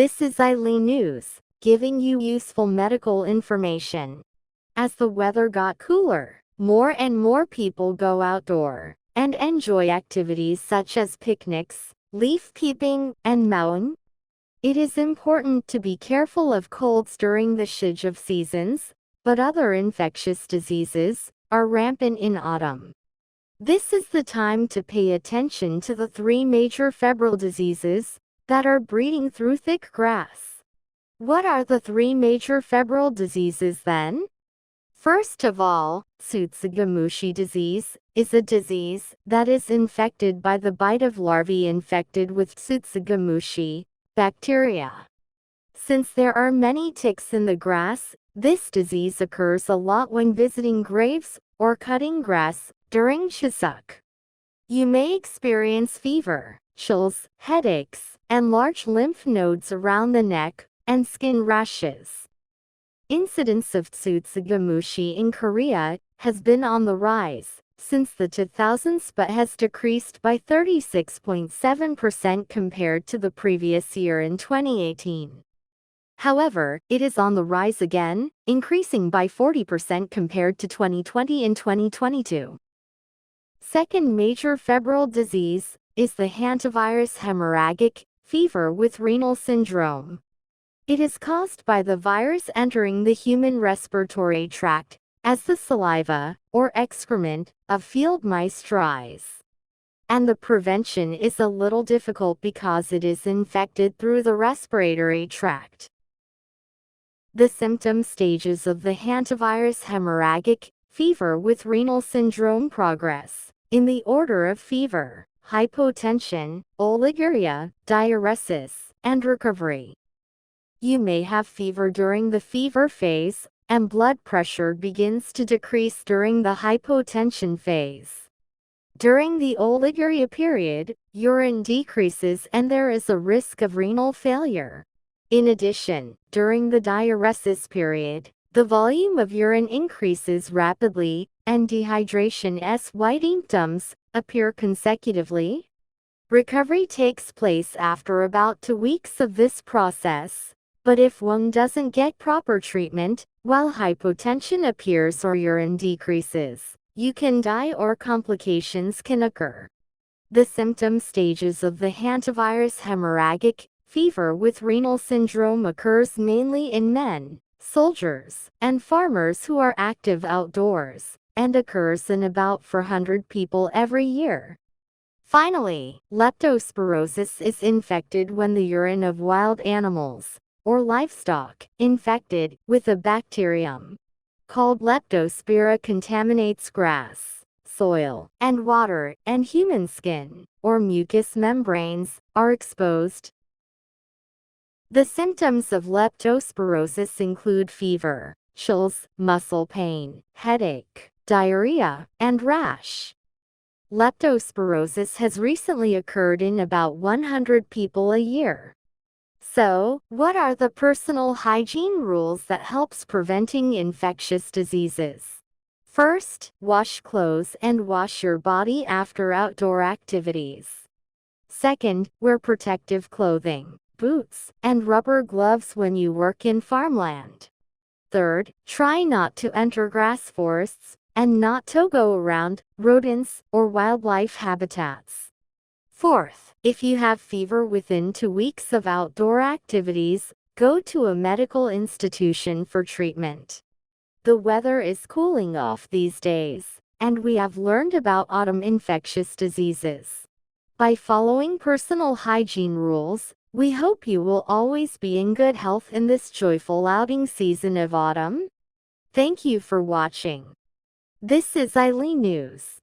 This is AILEE News, giving you useful medical information. As the weather got cooler, more and more people go outdoor and enjoy activities such as picnics, leaf peeping, and mowing. It is important to be careful of colds during the change of seasons, but other infectious diseases are rampant in autumn. This is the time to pay attention to the 3 major febrile diseases that are breeding through thick grass. What are the 3 major febrile diseases then? First of all, Tsutsugamushi disease is a disease that is infected by the bite of larvae infected with Tsutsugamushi bacteria. Since there are many ticks in the grass, this disease occurs a lot when visiting graves or cutting grass during Chuseok. You may experience fever, chills, headaches, and large lymph nodes around the neck, and skin rashes. Incidence of Tsutsugamushi in Korea has been on the rise since the 2000s but has decreased by 36.7% compared to the previous year in 2018. However, it is on the rise again, increasing by 40% compared to 2020 and 2022. Second major febrile disease is the Hantavirus hemorrhagic fever with renal syndrome. It is caused by the virus entering the human respiratory tract as the saliva or excrement of field mice dries. And the prevention is a little difficult because it is infected through the respiratory tract. The symptom stages of the hantavirus hemorrhagic fever with renal syndrome progress in the order of fever, hypotension, oliguria, diuresis, and recovery. You may have fever during the fever phase, and blood pressure begins to decrease during the hypotension phase. During the oliguria period, urine decreases and there is a risk of renal failure. In addition, during the diuresis period, the volume of urine increases rapidly, and dehydration's white symptoms appear consecutively. Recovery takes place after about 2 weeks of this process. But if one doesn't get proper treatment, while hypotension appears or urine decreases, you can die or complications can occur. The symptom stages of the hantavirus hemorrhagic fever with renal syndrome occurs mainly in men, soldiers, and farmers who are active outdoors, and occurs in about 400 people every year. Finally, leptospirosis is infected when the urine of wild animals or livestock infected with a bacterium called Leptospira contaminates grass, soil, and water, and human skin or mucous membranes are exposed. The symptoms of leptospirosis include fever, chills, muscle pain, headache, diarrhea, and rash. Leptospirosis has recently occurred in about 100 people a year. So, what are the personal hygiene rules that helps preventing infectious diseases? First, wash clothes and wash your body after outdoor activities. Second, wear protective clothing, boots, and rubber gloves when you work in farmland. Third, try not to enter grass forests and not to go around rodents or wildlife habitats. Fourth, if you have fever within 2 weeks of outdoor activities, go to a medical institution for treatment. The weather is cooling off these days, and we have learned about autumn infectious diseases. By following personal hygiene rules, we hope you will always be in good health in this joyful outing season of autumn. Thank you for watching. This is AILEE News.